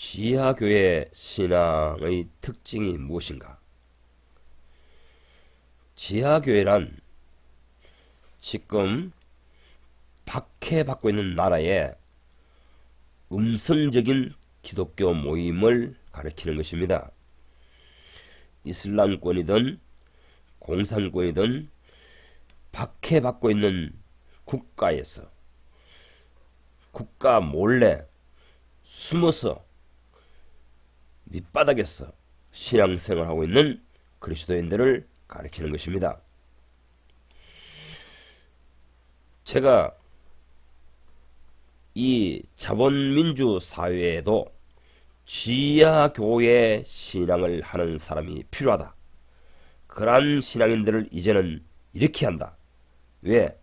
지하교회 신앙의 특징이 무엇인가? 지하교회란 지금 박해받고 있는 나라의 음성적인 기독교 모임을 가리키는 것입니다. 이슬람권이든 공산권이든 박해받고 있는 국가에서 국가 몰래 숨어서 밑바닥에서 신앙생활을 하고 있는 그리스도인들을 가리키는 것입니다. 제가 이 자본민주 사회에도 지하교회 신앙을 하는 사람이 필요하다. 그러한 신앙인들을 이제는 일으켜야 한다. 왜?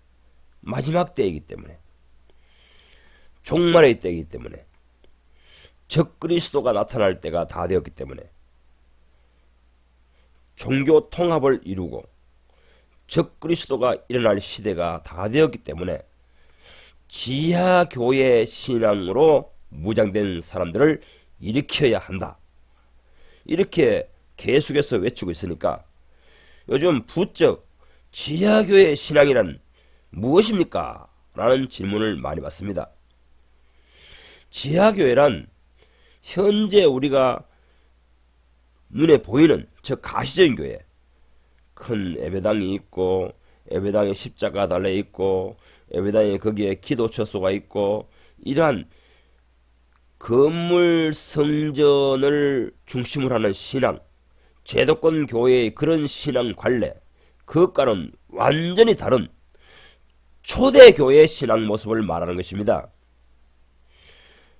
마지막 때이기 때문에, 종말의 때이기 때문에, 적그리스도가 나타날 때가 다 되었기 때문에, 종교 통합을 이루고 적그리스도가 일어날 시대가 다 되었기 때문에 지하교회 신앙으로 무장된 사람들을 일으켜야 한다. 이렇게 계속해서 외치고 있으니까 요즘 부쩍 지하교회 신앙이란 무엇입니까? 라는 질문을 많이 받습니다. 지하교회란 현재 우리가 눈에 보이는 저 가시적인 교회, 큰 예배당이 있고 예배당에 십자가 달려 있고 예배당에 거기에 기도 처소가 있고 이러한 건물 성전을 중심으로 하는 신앙, 제도권 교회의 그런 신앙 관례, 그것과는 완전히 다른 초대교회의 신앙 모습을 말하는 것입니다.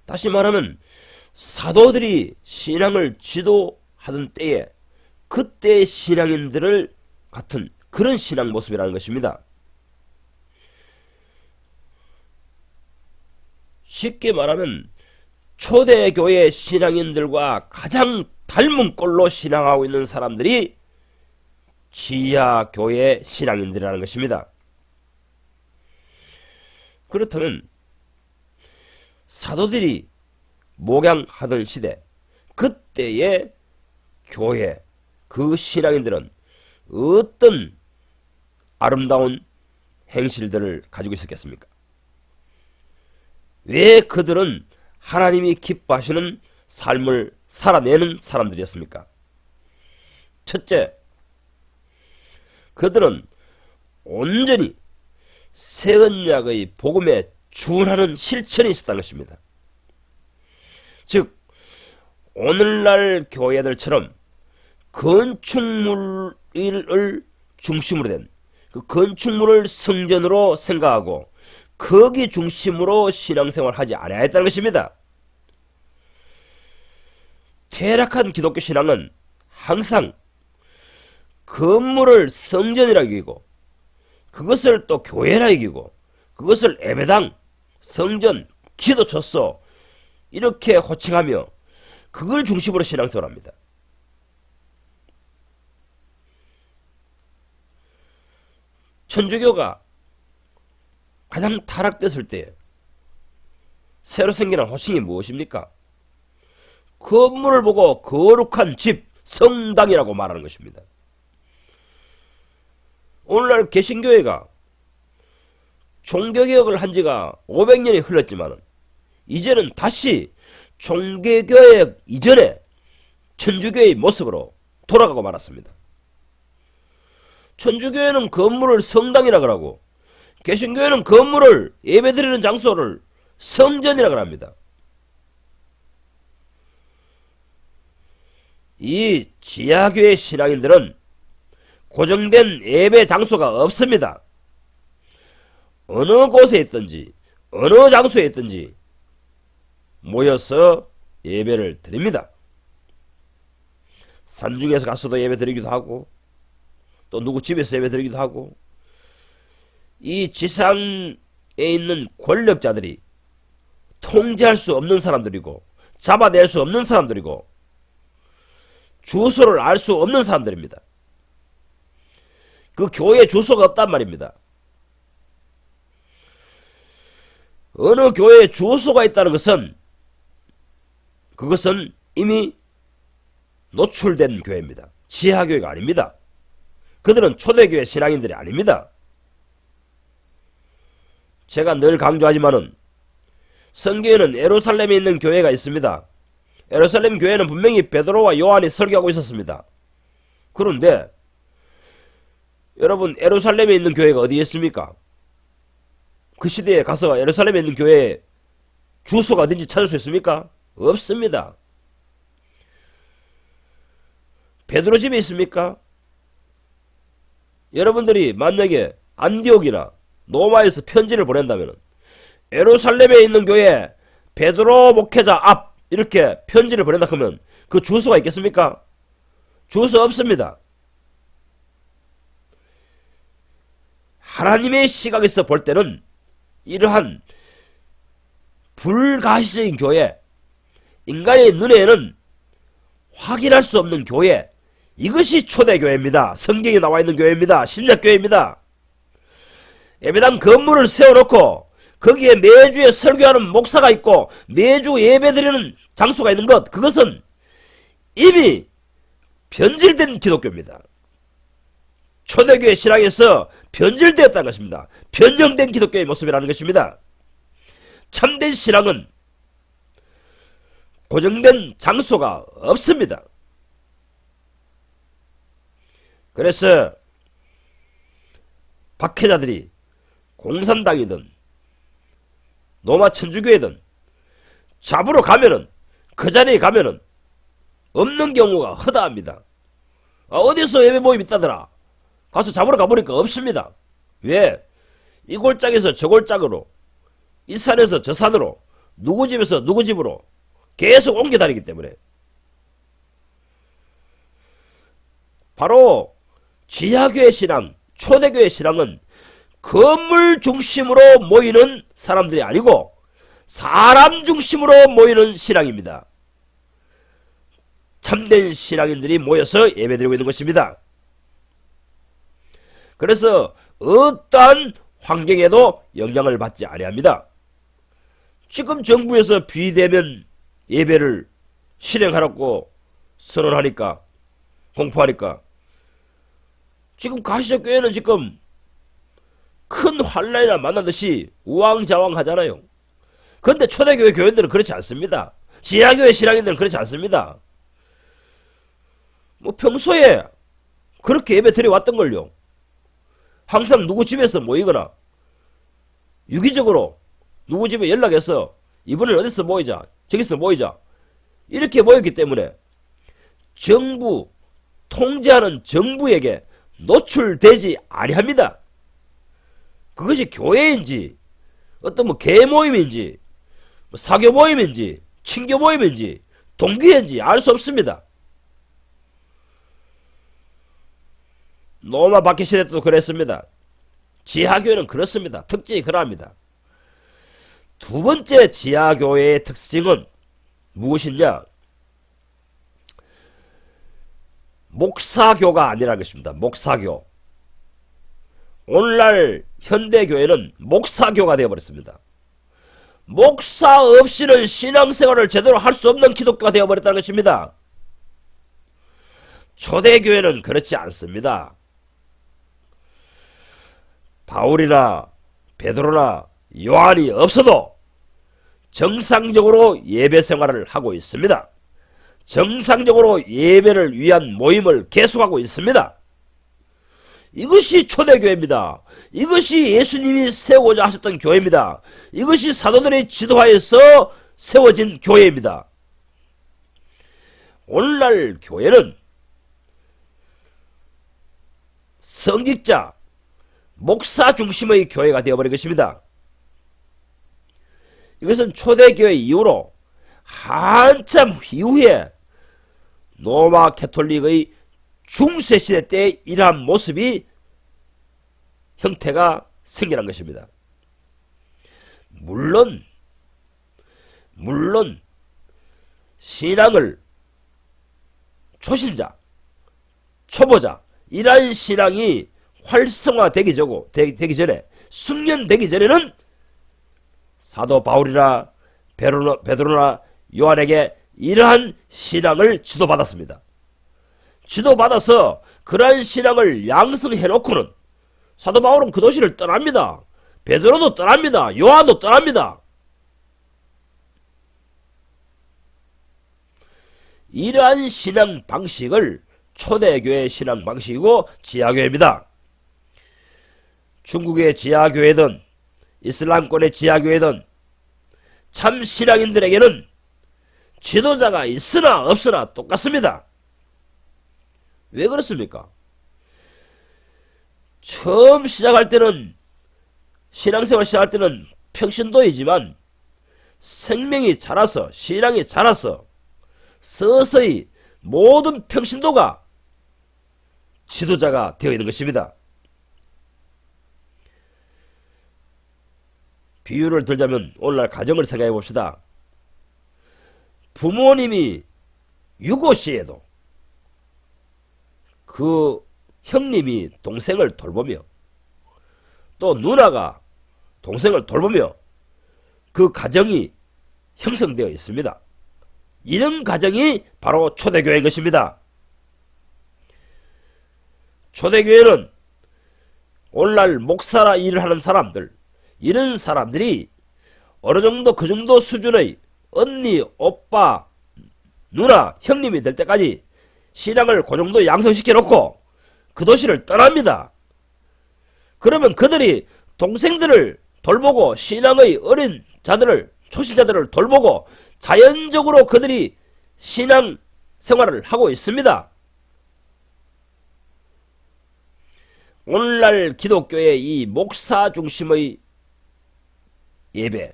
다시 말하면 사도들이 신앙을 지도하던 때에 그때의 신앙인들을 같은 그런 신앙 모습이라는 것입니다. 쉽게 말하면 초대교회 신앙인들과 가장 닮은 꼴로 신앙하고 있는 사람들이 지하교회 신앙인들이라는 것입니다. 그렇다면 사도들이 목양하던 시대, 그때의 교회, 그 신앙인들은 어떤 아름다운 행실들을 가지고 있었겠습니까? 왜 그들은 하나님이 기뻐하시는 삶을 살아내는 사람들이었습니까? 첫째, 그들은 온전히 새 언약의 복음에 준하는 실천이 있었다는 것입니다. 즉 오늘날 교회들처럼 건축물을 중심으로 된 그 건축물을 성전으로 생각하고 거기 중심으로 신앙생활을 하지 않아야 했다는 것입니다. 퇴락한 기독교 신앙은 항상 건물을 성전이라 여기고 그것을 또 교회라 여기고 그것을 예배당, 성전, 기도 처소 이렇게 호칭하며 그걸 중심으로 신앙생활을 합니다. 천주교가 가장 타락됐을 때 새로 생겨난 호칭이 무엇입니까? 건물을 보고 거룩한 집, 성당이라고 말하는 것입니다. 오늘날 개신교회가 종교개혁을 한 지가 500년이 흘렀지만 이제는 다시 종교개혁 이전에 천주교의 모습으로 돌아가고 말았습니다. 천주교회는 건물을 성당이라 그러고 개신교회는 건물을 예배드리는 장소를 성전이라 그럽니다. 이 지하교회 신앙인들은 고정된 예배 장소가 없습니다. 어느 곳에 있든지 어느 장소에 있든지 모여서 예배를 드립니다. 산중에서 가서도 예배 드리기도 하고 또 누구 집에서 예배 드리기도 하고 이 지상에 있는 권력자들이 통제할 수 없는 사람들이고 잡아낼 수 없는 사람들이고 주소를 알 수 없는 사람들입니다. 그 교회 주소가 없단 말입니다. 어느 교회에 주소가 있다는 것은 그것은 이미 노출된 교회입니다. 지하교회가 아닙니다. 그들은 초대교회 신앙인들이 아닙니다. 제가 늘 강조하지만은 성경에는 예루살렘에 있는 교회가 있습니다. 예루살렘 교회는 분명히 베드로와 요한이 설교하고 있었습니다. 그런데 여러분, 예루살렘에 있는 교회가 어디에 있습니까? 그 시대에 가서 예루살렘에 있는 교회의 주소가 어딘지 찾을 수 있습니까? 없습니다. 베드로 집에 있습니까? 여러분들이 만약에 안디옥이나 노마에서 편지를 보낸다면 예루살렘에 있는 교회 베드로 목회자 앞 이렇게 편지를 보낸다 하면 그 주소가 있겠습니까? 주소 없습니다. 하나님의 시각에서 볼 때는 이러한 불가시적인 교회, 인간의 눈에는 확인할 수 없는 교회, 이것이 초대교회입니다. 성경에 나와 있는 교회입니다. 신약교회입니다. 예배당 건물을 세워놓고 거기에 매주에 설교하는 목사가 있고 매주 예배드리는 장소가 있는 것, 그것은 이미 변질된 기독교입니다. 초대교회 신앙에서 변질되었다는 것입니다. 변형된 기독교의 모습이라는 것입니다. 참된 신앙은 고정된 장소가 없습니다. 그래서 박해자들이 공산당이든 노마 천주교회든 잡으러 가면은 그 자리에 가면은 없는 경우가 허다합니다. 어디서 예배 모임 있다더라. 가서 잡으러 가보니까 없습니다. 왜? 이 골짜기에서 저 골짜기로, 이 산에서 저 산으로, 누구 집에서 누구 집으로 계속 옮겨 다니기 때문에. 바로 지하교회 신앙, 초대교회 신앙은 건물 중심으로 모이는 사람들이 아니고 사람 중심으로 모이는 신앙입니다. 참된 신앙인들이 모여서 예배드리고 있는 것입니다. 그래서 어떠한 환경에도 영향을 받지 아니합니다. 지금 정부에서 비대면 예배를 실행하라고 선언하니까, 공포하니까 지금 가시적 교회는 지금 큰 환란이나 만나듯이 우왕좌왕하잖아요. 그런데 초대교회 교인들은 그렇지 않습니다. 지하교회 신앙인들은 그렇지 않습니다. 뭐 평소에 그렇게 예배 드려왔던걸요. 항상 누구 집에서 모이거나 유기적으로 누구 집에 연락해서 이번엔 어디서 모이자, 저기서 모이자 이렇게 모였기 때문에 정부, 통제하는 정부에게 노출되지 아니합니다. 그것이 교회인지 어떤 뭐 개모임인지 사교 모임인지 친교 모임인지 동기인지 알 수 없습니다. 로마 박해 시대 때도 그랬습니다. 지하교회는 그렇습니다. 특징이 그러합니다. 두 번째 지하교회의 특징은 무엇이냐? 목사교가 아니라는 것입니다. 목사교. 오늘날 현대교회는 목사교가 되어버렸습니다. 목사 없이는 신앙생활을 제대로 할 수 없는 기독교가 되어버렸다는 것입니다. 초대교회는 그렇지 않습니다. 바울이나 베드로나 요한이 없어도 정상적으로 예배 생활을 하고 있습니다. 정상적으로 예배를 위한 모임을 계속하고 있습니다. 이것이 초대교회입니다. 이것이 예수님이 세우고자 하셨던 교회입니다. 이것이 사도들의 지도하에서 세워진 교회입니다. 오늘날 교회는 성직자, 목사 중심의 교회가 되어버린 것입니다. 이것은 초대교회 이후로 한참 이후에 로마 캐톨릭의 중세시대 때 이러한 모습이 형태가 생겨난 것입니다. 물론 신앙을 초신자, 초보자 이러한 신앙이 활성화되기 전에 숙련되기 전에는 사도 바울이나 베드로나 요한에게 이러한 신앙을 지도받았습니다. 지도받아서 그러한 신앙을 양성해놓고는 사도 바울은 그 도시를 떠납니다. 베드로도 떠납니다. 요한도 떠납니다. 이러한 신앙 방식을 초대교회 신앙 방식이고 지하교회입니다. 중국의 지하교회든 이슬람권의 지하교회든 참 신앙인들에게는 지도자가 있으나 없으나 똑같습니다. 왜 그렇습니까? 처음 시작할 때는 신앙생활 시작할 때는 평신도이지만 생명이 자라서 신앙이 자라서 서서히 모든 평신도가 지도자가 되어 있는 것입니다. 비유를 들자면 오늘날 가정을 생각해 봅시다. 부모님이 유고 시에도 그 형님이 동생을 돌보며 또 누나가 동생을 돌보며 그 가정이 형성되어 있습니다. 이런 가정이 바로 초대교회인 것입니다. 초대교회는 오늘날 목사라 일을 하는 사람들, 이런 사람들이 어느 정도 그 정도 수준의 언니, 오빠, 누나, 형님이 될 때까지 신앙을 그 정도 양성시켜 놓고 그 도시를 떠납니다. 그러면 그들이 동생들을 돌보고 신앙의 어린 자들을, 초신자들을 돌보고 자연적으로 그들이 신앙 생활을 하고 있습니다. 오늘날 기독교의 이 목사 중심의 예배,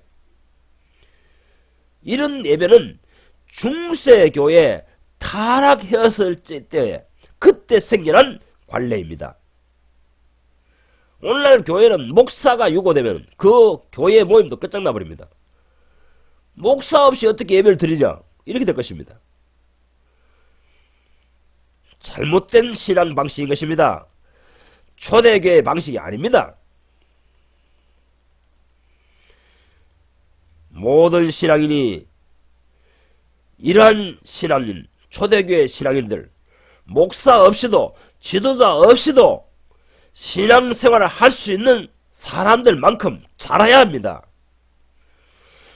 이런 예배는 중세교회 타락했을 때에 그때 생겨난 관례입니다. 오늘날 교회는 목사가 유고되면 그 교회 모임도 끝장나버립니다. 목사 없이 어떻게 예배를 드리냐, 이렇게 될 것입니다. 잘못된 신앙 방식인 것입니다. 초대교회 방식이 아닙니다. 모든 신앙인이 이러한 신앙인, 초대교회 신앙인들, 목사 없이도 지도자 없이도 신앙생활을 할 수 있는 사람들만큼 잘해야 합니다.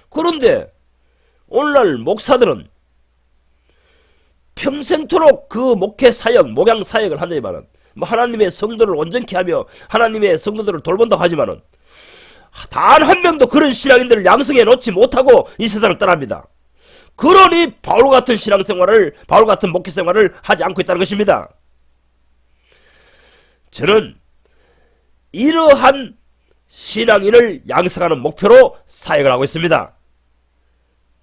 그런데 오늘날 목사들은 평생토록 그 목회 사역, 목양 사역을 한다지만은 하나님의 성도를 온전케 하며 하나님의 성도들을 돌본다고 하지만은 단 한 명도 그런 신앙인들을 양성해 놓지 못하고 이 세상을 떠납니다. 그러니 바울 같은 신앙생활을, 바울 같은 목회생활을 하지 않고 있다는 것입니다. 저는 이러한 신앙인을 양성하는 목표로 사역을 하고 있습니다.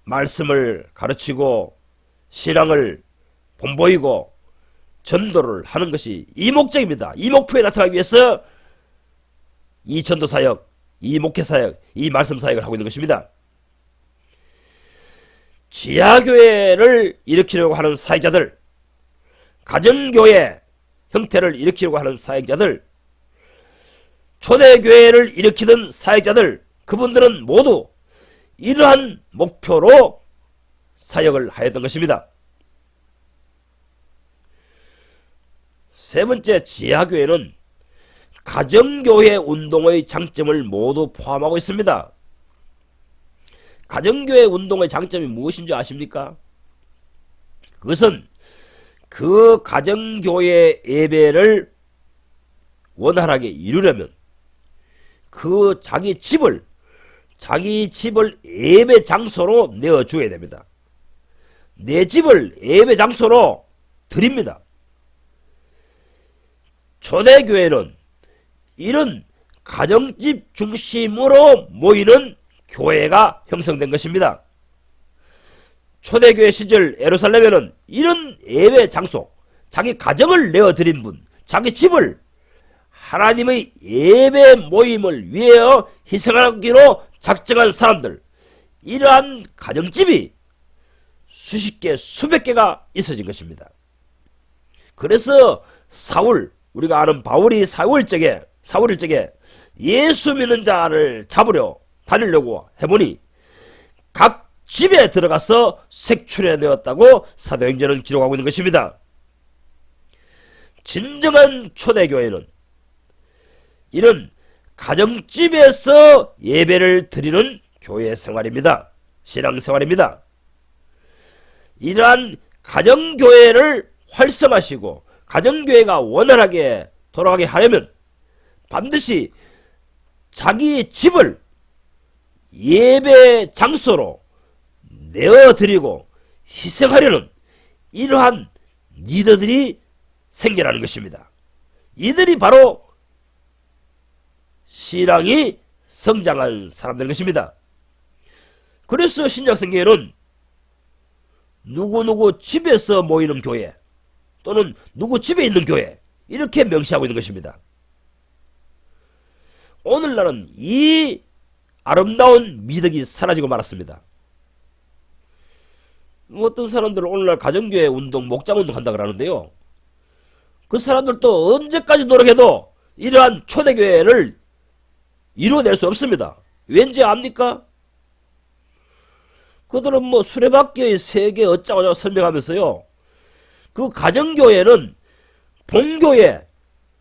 말씀을 가르치고 신앙을 본보이고 전도를 하는 것이 이 목적입니다. 이 목표에 나타나기 위해서 이 전도사역, 이 목회사역, 이 말씀사역을 하고 있는 것입니다. 지하교회를 일으키려고 하는 사역자들, 가정교회 형태를 일으키려고 하는 사역자들, 초대교회를 일으키던 사역자들, 그분들은 모두 이러한 목표로 사역을 하였던 것입니다. 세 번째, 지하교회는 가정교회 운동의 장점을 모두 포함하고 있습니다. 가정교회 운동의 장점이 무엇인지 아십니까? 그것은 그 가정교회 예배를 원활하게 이루려면 그 자기 집을 예배 장소로 내어줘야 됩니다. 내 집을 예배 장소로 드립니다. 초대교회는 이런 가정집 중심으로 모이는 교회가 형성된 것입니다. 초대교회 시절 예루살렘에는 이런 예배 장소, 자기 가정을 내어드린 분, 자기 집을 하나님의 예배 모임을 위하여 희생하기로 작정한 사람들, 이러한 가정집이 수십 개, 수백 개가 있어진 것입니다. 그래서 우리가 아는 바울이 사울 적에 예수 믿는 자를 잡으려 다니려고 해보니 각 집에 들어가서 색출해내었다고 사도행전은 기록하고 있는 것입니다. 진정한 초대교회는 이런 가정집에서 예배를 드리는 교회 생활입니다. 신앙생활입니다. 이러한 가정교회를 활성화시키고 가정교회가 원활하게 돌아가게 하려면 반드시 자기 집을 예배 장소로 내어드리고 희생하려는 이러한 리더들이 생겨나는 것입니다. 이들이 바로 신앙이 성장한 사람들인 것입니다. 그래서 신약성경에는 누구누구 집에서 모이는 교회 또는 누구 집에 있는 교회 이렇게 명시하고 있는 것입니다. 오늘날은 이 아름다운 미덕이 사라지고 말았습니다. 어떤 사람들은 오늘날 가정교회 운동, 목장운동 한다 그러는데요. 그 사람들도 언제까지 노력해도 이러한 초대교회를 이루어낼 수 없습니다. 왠지 압니까? 그들은 뭐 수레바퀴의 세계 어쩌고저쩌고 설명하면서요. 그 가정교회는 본교회,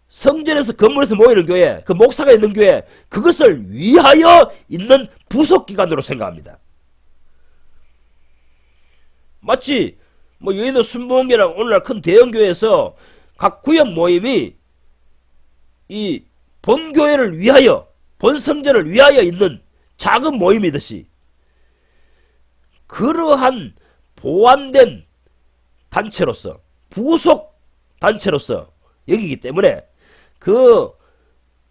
성전에서 건물에서 모이는 교회, 그 목사가 있는 교회, 그것을 위하여 있는 부속기관으로 생각합니다. 마치 뭐 여의도 순복음교회랑 오늘날 큰 대형교회에서 각 구역 모임이 이 본교회를 위하여, 본성전을 위하여 있는 작은 모임이듯이 그러한 보완된 단체로서, 부속 단체로서 여기기 때문에 그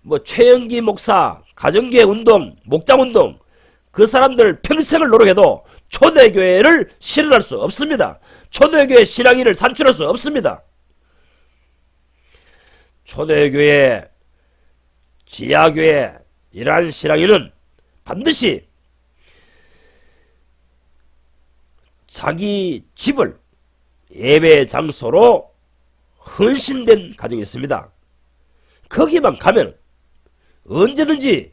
뭐 최영기 목사, 가정교회 운동, 목장 운동 그 사람들 평생을 노력해도 초대교회를 실현할 수 없습니다. 초대교회 신앙인을 산출할 수 없습니다. 초대교회, 지하교회 이러한 신앙인은 반드시 자기 집을 예배 장소로 헌신된 가정이 있습니다. 거기만 가면 언제든지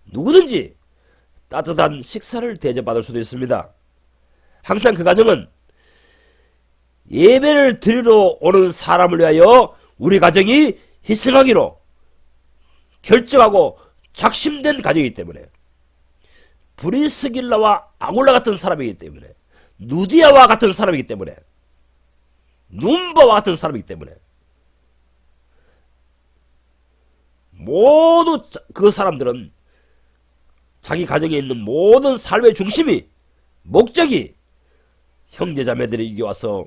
누구든지 따뜻한 식사를 대접받을 수도 있습니다. 항상 그 가정은 예배를 드리러 오는 사람을 위하여 우리 가정이 희생하기로 결정하고 작심된 가정이기 때문에, 브리스길라와 아굴라 같은 사람이기 때문에, 누디아와 같은 사람이기 때문에, 눈바와 같은 사람이기 때문에 모두 그 사람들은 자기 가정에 있는 모든 삶의 중심이, 목적이 형제자매들이 여기 와서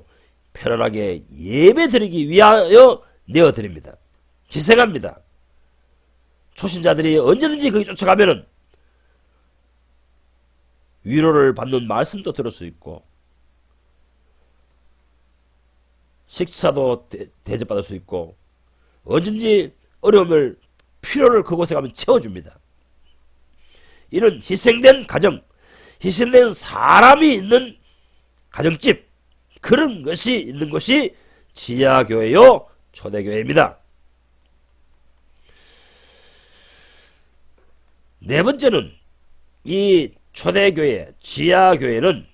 편안하게 예배 드리기 위하여 내어드립니다. 희생합니다. 초신자들이 언제든지 거기 쫓아가면은 위로를 받는 말씀도 들을 수 있고 식사도 대접받을 수 있고 언제든지 어려움을, 필요를 그곳에 가면 채워줍니다. 이런 희생된 가정, 희생된 사람이 있는 가정집, 그런 것이 있는 곳이 지하교회요 초대교회입니다. 네 번째는 이 초대교회, 지하교회는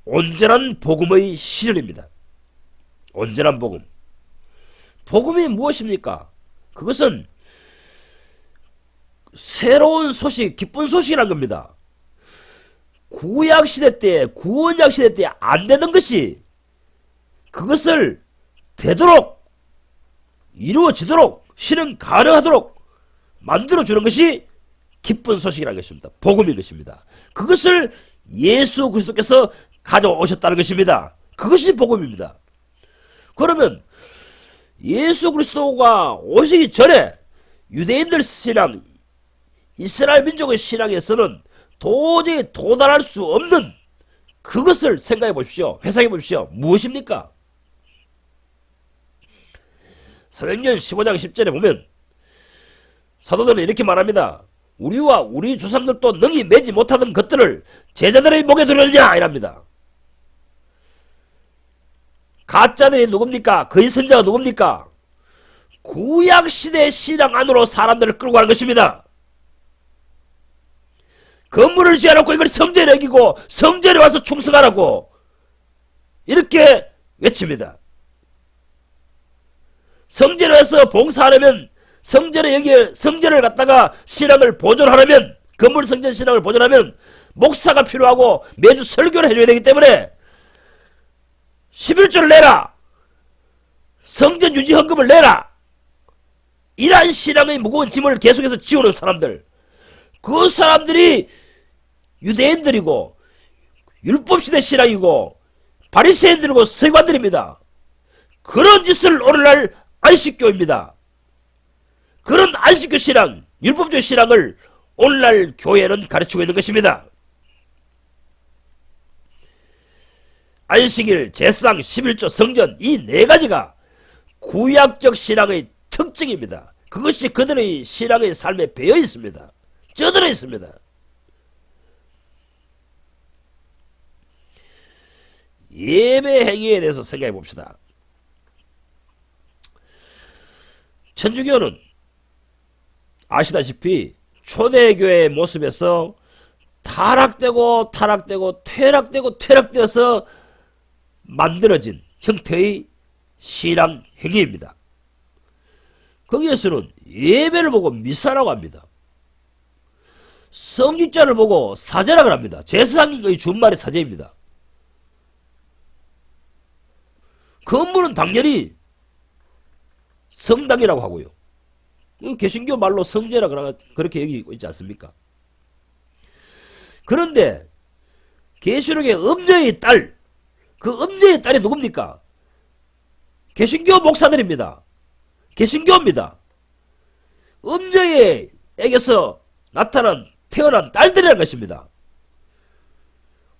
온전한 복음의 실현입니다. 온전한 복음. 복음이 무엇입니까? 그것은 새로운 소식, 기쁜 소식이란 겁니다. 구약시대 때, 구원약시대 때 안 되는 것이 그것을 되도록, 이루어지도록, 실현 가능하도록 만들어주는 것이 기쁜 소식이라는 것입니다. 복음인 것입니다. 그것을 예수 그리스도께서 가져오셨다는 것입니다. 그것이 복음입니다. 그러면 예수 그리스도가 오시기 전에 유대인들 신앙, 이스라엘 민족의 신앙에서는 도저히 도달할 수 없는 그것을 생각해 보십시오. 회상해 보십시오. 무엇입니까? 사도행전 15장 10절에 보면 사도들은 이렇게 말합니다. 우리와 우리 조상들도 능히 매지 못하던 것들을 제자들의 목에 두려느냐 이랍니다. 가짜들이 누굽니까? 거짓 선자가 누굽니까? 구약시대 신앙 안으로 사람들을 끌고 가는 것입니다. 건물을 지어놓고 이걸 성전에 여기고 성전에 와서 충성하라고 이렇게 외칩니다. 성전에 와서 봉사하려면 성전을 갖다가 신앙을 보존하려면 건물 성전 신앙을 보존하면 목사가 필요하고 매주 설교를 해줘야 되기 때문에 11조를 내라. 성전 유지 헌금을 내라. 이러한 신앙의 무거운 짐을 계속해서 지우는 사람들, 그 사람들이 유대인들이고 율법시대 신앙이고 바리새인들이고 서기관들입니다. 그런 짓을 오늘날 안식교입니다. 그런 안식교 신앙, 율법주의 신앙을 오늘날 교회는 가르치고 있는 것입니다. 안식일, 제사상, 11조, 성전 이 네 가지가 구약적 신앙의 특징입니다. 그것이 그들의 신앙의 삶에 배어 있습니다. 쩌들어 있습니다. 예배 행위에 대해서 생각해 봅시다. 천주교는 아시다시피 초대교회의 모습에서 타락되고 퇴락되어서 만들어진 형태의 신앙 행위입니다. 거기에서는 예배를 보고 미사라고 합니다. 성직자를 보고 사제라고 합니다. 제사장의 준말이 사제입니다. 건물은 당연히 성당이라고 하고요. 개신교 말로 성제라 그렇게 여기고 있지 않습니까? 그런데 계시록의 음녀의 딸, 그 음녀의 딸이 누굽니까? 개신교 목사들입니다. 개신교입니다. 음녀에게서 태어난 딸들이라는 것입니다.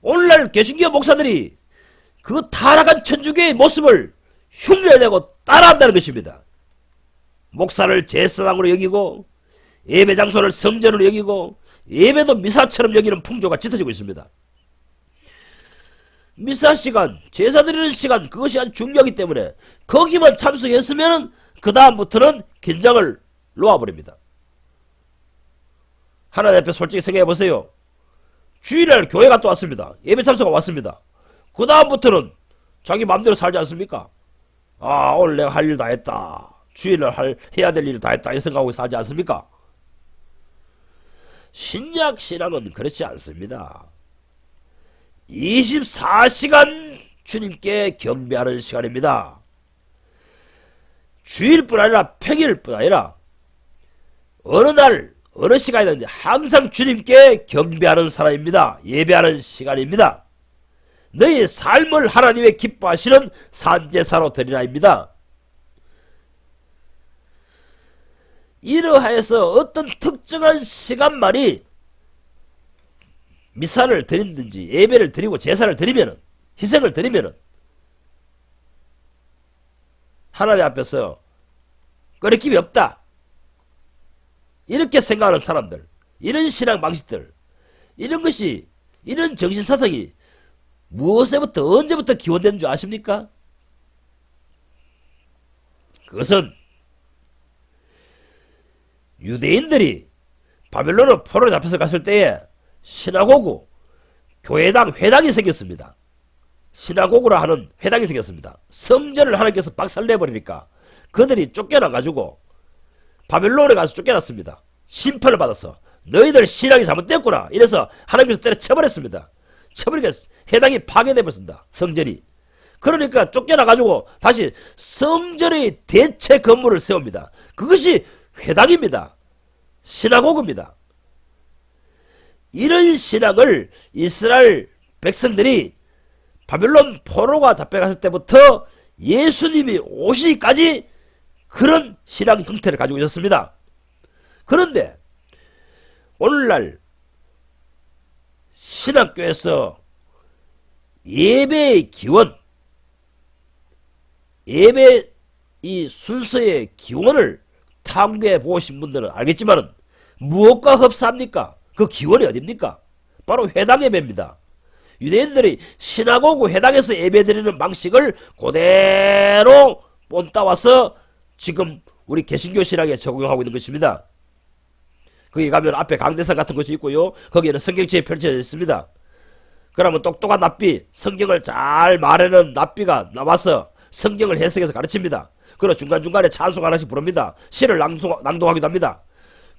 오늘날 개신교 목사들이 그 타락한 천주교의 모습을 흉내내고 따라한다는 것입니다. 목사를 제사장으로 여기고 예배 장소를 성전으로 여기고 예배도 미사처럼 여기는 풍조가 짙어지고 있습니다. 미사 시간, 제사 드리는 시간, 그것이 아주 중요하기 때문에 거기만 참석했으면 그 다음부터는 긴장을 놓아버립니다. 하나님 앞에 솔직히 생각해 보세요. 주일날 교회 갔다 왔습니다. 예배 참석하고 왔습니다. 그 다음부터는 자기 마음대로 살지 않습니까? 아, 오늘 내가 할 일 다 했다. 주일날 해야 될 일 다 했다. 이 생각하고 살지 않습니까? 신약 신앙은 그렇지 않습니다. 24시간 주님께 경배하는 시간입니다. 주일뿐 아니라 평일뿐 아니라 어느 날 어느 시간이든지 항상 주님께 경배하는 사람입니다. 예배하는 시간입니다. 너희 삶을 하나님의 기뻐하시는 산제사로 드리라입니다. 이러하여서 어떤 특정한 시간만이 미사를 드린든지 예배를 드리고 제사를 드리면은, 희생을 드리면은 하나님 앞에서 꺼리낌이 없다. 이렇게 생각하는 사람들, 이런 신앙 방식들, 이런 정신사상이 무엇에부터 언제부터 기원된 줄 아십니까? 그것은 유대인들이 바벨론으로 포로로 잡혀서 갔을 때에 시나고그, 교회당, 회당이 생겼습니다. 시나고그라 하는 회당이 생겼습니다. 성전을 하나님께서 박살내버리니까 그들이 쫓겨나가지고 바벨론에 가서 쫓겨났습니다. 심판을 받아서 너희들 신앙이 잘못됐구나 이래서 하나님께서 때려쳐버렸습니다. 쳐버리니까 회당이 파괴되었습니다. 성전이. 그러니까 쫓겨나가지고 다시 성전의 대체 건물을 세웁니다. 그것이 회당입니다. 시나고그입니다. 이런 신앙을 이스라엘 백성들이 바벨론 포로가 잡혀갔을 때부터 예수님이 오시기까지 그런 신앙 형태를 가지고 있었습니다. 그런데 오늘날 신학교에서 예배의 기원, 예배 이 순서의 기원을 탐구해 보신 분들은 알겠지만 무엇과 흡사합니까? 그 기원이 어딥니까? 바로 회당 예배입니다. 유대인들이 시나고그 회당에서 예배드리는 방식을 그대로 본따와서 지금 우리 개신교 신앙에 적용하고 있는 것입니다. 거기 가면 앞에 강대상 같은 것이 있고요. 거기에는 성경책이 펼쳐져 있습니다. 그러면 똑똑한 납비, 성경을 잘 말하는 납비가 나와서 성경을 해석해서 가르칩니다. 그리고 중간중간에 찬송 하나씩 부릅니다. 시를 낭독하기도 합니다.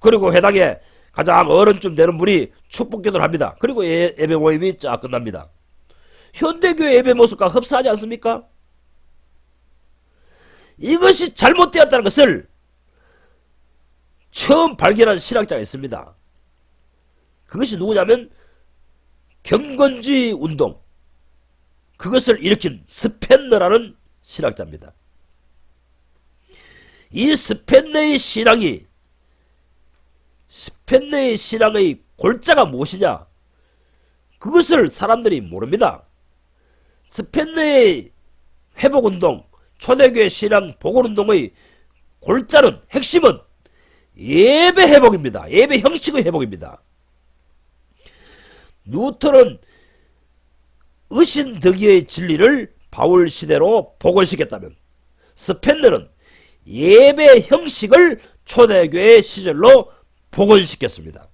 그리고 회당에 가장 어른쯤 되는 분이 축복기도를 합니다. 그리고 예배 모임이 쫙 끝납니다. 현대교회 예배 모습과 흡사하지 않습니까? 이것이 잘못되었다는 것을 처음 발견한 신학자가 있습니다. 그것이 누구냐면 경건주의 운동, 그것을 일으킨 스펜너라는 신학자입니다. 이 스펜너의 신앙의 골자가 무엇이냐? 그것을 사람들이 모릅니다. 스펜너의 회복운동, 초대교회 신앙 복원운동의 골자는, 핵심은 예배 회복입니다. 예배 형식의 회복입니다. 뉴턴은 의신득의의 진리를 바울 시대로 복원시켰다면, 스펜너는 예배 형식을 초대교회 시절로 복원시켰습니다.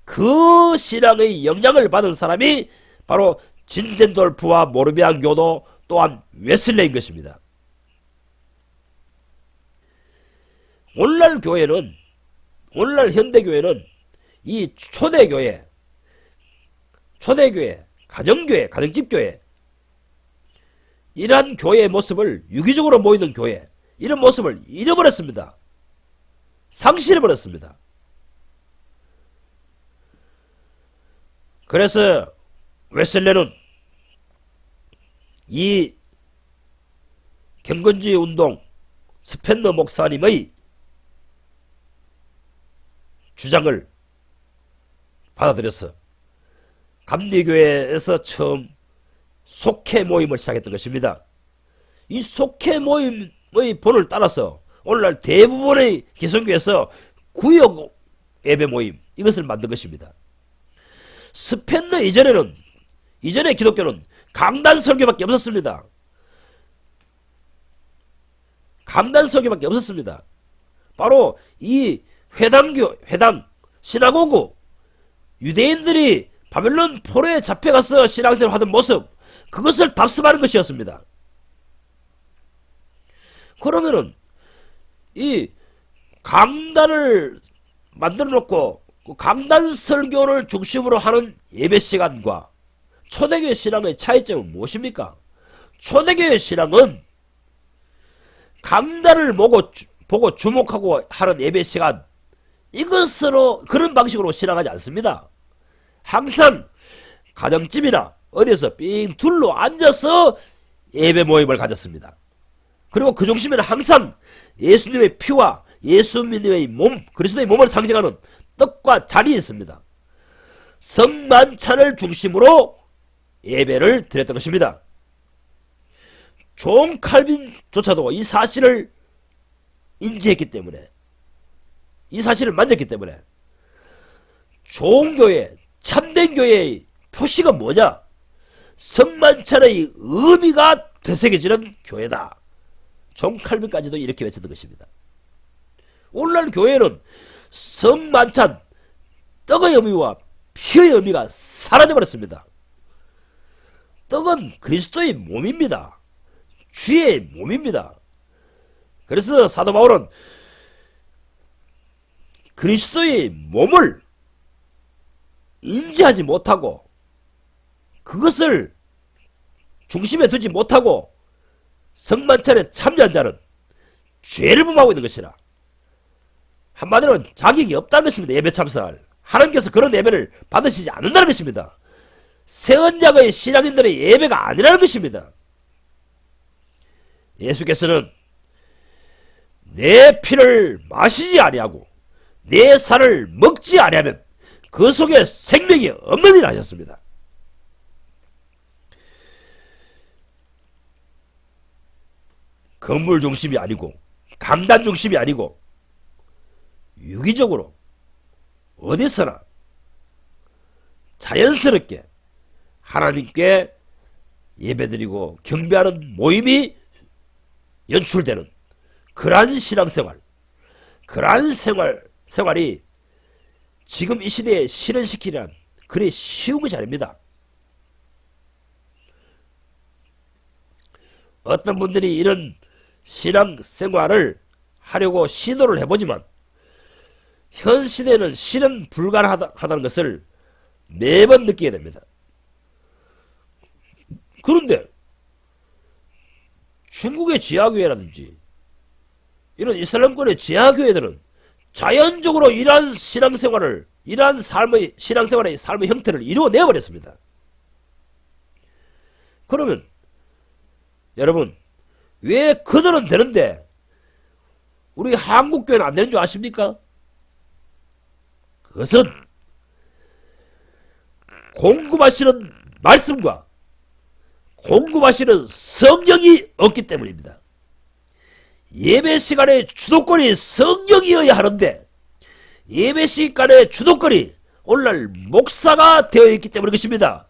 그 신앙의 영향을 받은 사람이 바로 진젠돌프와 모르비안 교도 또한 웨슬레인 것입니다. 오늘날 현대교회는 이 초대교회, 가정교회, 가정집교회, 이러한 교회의 모습을, 유기적으로 모이는 교회, 이런 모습을 잃어버렸습니다. 상실해버렸습니다. 그래서 웨슬레는 이 경건주의 운동 스펜너 목사님의 주장을 받아들여서 감리교회에서 처음 속회 모임을 시작했던 것입니다. 이 속회 모임의 본을 따라서 오늘날 대부분의 기성교회에서 구역 예배 모임, 이것을 만든 것입니다. 스펜너 이전의 기독교는 강단 설교밖에 없었습니다. 바로 이 회당, 시나고그, 유대인들이 바벨론 포로에 잡혀가서 신앙생활을 하던 모습, 그것을 답습하는 것이었습니다. 그러면은 이 강단을 만들어 놓고 강단 설교를 중심으로 하는 예배 시간과 초대교회 신앙의 차이점은 무엇입니까? 초대교회 신앙은 강단을 보고 주목하고 하는 예배 시간, 이것으로 그런 방식으로 신앙하지 않습니다. 항상 가정집이나 어디서 삥 둘러 앉아서 예배 모임을 가졌습니다. 그리고 그 중심에는 항상 예수님의 피와 예수님의 몸, 그리스도의 몸을 상징하는 떡과 잔이 있습니다. 성만찬을 중심으로 예배를 드렸던 것입니다. 존 칼빈조차도 이 사실을 인지했기 때문에, 이 사실을 만졌기 때문에 좋은 교회, 참된 교회의 표시가 뭐냐? 성만찬의 의미가 되새겨지는 교회다. 존 칼빈까지도 이렇게 외쳤던 것입니다. 오늘날 교회는 성만찬, 떡의 의미와 피의 의미가 사라져버렸습니다. 떡은 그리스도의 몸입니다. 주의 몸입니다. 그래서 사도 바울은 그리스도의 몸을 인지하지 못하고 그것을 중심에 두지 못하고 성만찬에 참여한 자는 죄를 범하고 있는 것이라. 한마디로 자격이 없다는 것입니다. 예배 참석할. 하나님께서 그런 예배를 받으시지 않는다는 것입니다. 새 언약의 신앙인들의 예배가 아니라는 것입니다. 예수께서는 내 피를 마시지 아니하고 내 살을 먹지 아니하면 그 속에 생명이 없느니라 하셨습니다. 건물 중심이 아니고 강단 중심이 아니고 유기적으로 어디서나 자연스럽게 하나님께 예배드리고 경배하는 모임이 연출되는 그러한 신앙생활, 그러한 생활이 지금 이 시대에 실현시키란 그리 쉬운 것이 아닙니다. 어떤 분들이 이런 신앙생활을 하려고 시도를 해보지만 현 시대는 실현 불가능하다는 것을 매번 느끼게 됩니다. 그런데 중국의 지하교회라든지 이런 이슬람권의 지하교회들은 자연적으로 이러한 신앙생활의 삶의 형태를 이루어내버렸습니다. 그러면 여러분, 왜 그들은 되는데 우리 한국교회는 안 되는 줄 아십니까? 그것은 공급하시는 말씀과 공급하시는 성령이 없기 때문입니다. 예배 시간에 주도권이 성령이어야 하는데 예배 시간에 주도권이 오늘날 목사가 되어 있기 때문인 것입니다.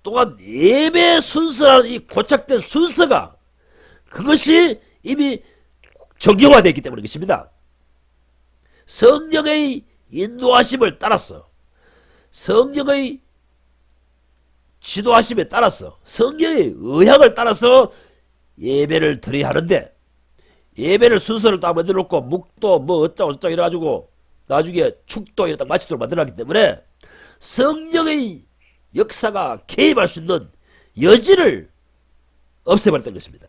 또한 예배 순서라는 이 고착된 순서가 그것이 이미 정형화되어 있기 때문인 것입니다. 성령의 인도하심을 따라서 성령의 지도하심에 따라서 성령의 의향을 따라서 예배를 드려야 하는데 예배를 순서를 딱 만들어 놓고 묵도 뭐 어쩌고 이래가지고 나중에 축도 이렇게 딱 마치도록 만들어놨기 때문에 성령의 역사가 개입할 수 있는 여지를 없애버렸던 것입니다.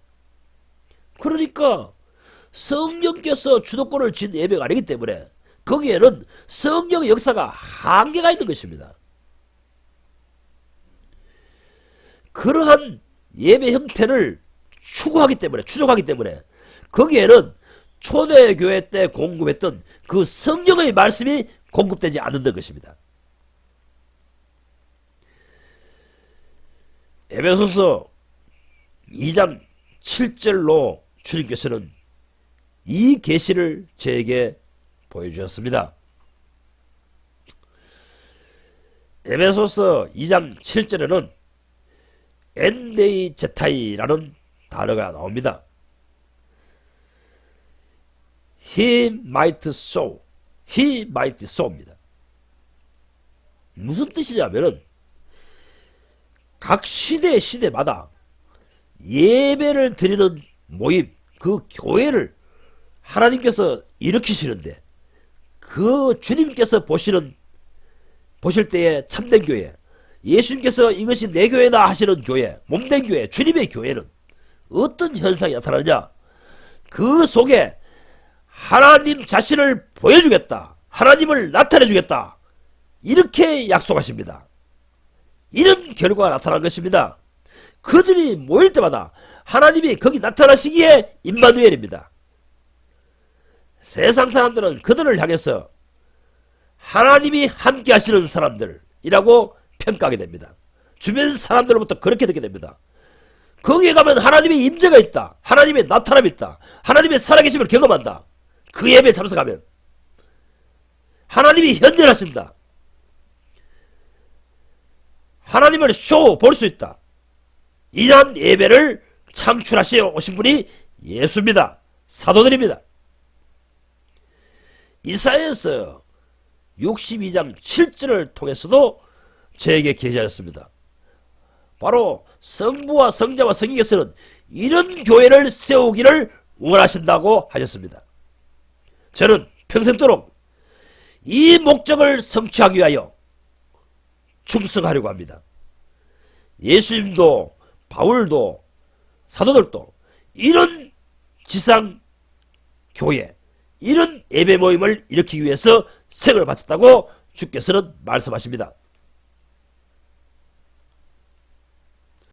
그러니까 성령께서 주도권을 쥔 예배가 아니기 때문에 거기에는 성령의 역사가 한계가 있는 것입니다. 그러한 예배 형태를 추구하기 때문에 추종하기 때문에 거기에는 초대교회 때 공급했던 그 성령의 말씀이 공급되지 않는다는 것입니다. 에베소서 2장 7절로 주님께서는 이 계시를 저에게 보여주셨습니다. 에베소서 2장 7절에는 엔데이 제타이라는 단어가 나옵니다. He might sow, he might sow입니다. 무슨 뜻이냐면은 각 시대마다 예배를 드리는 모임, 그 교회를 하나님께서 일으키시는데 그 주님께서 보실 때에 참된 교회, 예수님께서 이것이 내 교회다 하시는 교회, 몸된 교회, 주님의 교회는 어떤 현상이 나타나느냐? 그 속에 하나님 자신을 보여주겠다, 하나님을 나타내주겠다, 이렇게 약속하십니다. 이런 결과가 나타난 것입니다. 그들이 모일 때마다 하나님이 거기 나타나시기에 임마누엘입니다. 세상 사람들은 그들을 향해서 하나님이 함께 하시는 사람들이라고 평가하게 됩니다. 주변 사람들로부터 그렇게 듣게 됩니다. 거기에 가면 하나님의 임재가 있다, 하나님의 나타남이 있다, 하나님의 살아계심을 경험한다. 그 예배에 참석하면 하나님이 현존하신다, 하나님을 쇼 볼 수 있다. 이러한 예배를 창출하시어 오신 분이 예수입니다. 사도들입니다. 이사야서 62장 7절을 통해서도 저에게 계시하셨습니다. 바로 성부와 성자와 성령께서는 이런 교회를 세우기를 원하신다고 하셨습니다. 저는 평생도록 이 목적을 성취하기 위하여 충성하려고 합니다. 예수님도 바울도 사도들도 이런 지상 교회, 이런 예배 모임을 일으키기 위해서 생을 바쳤다고 주께서는 말씀하십니다.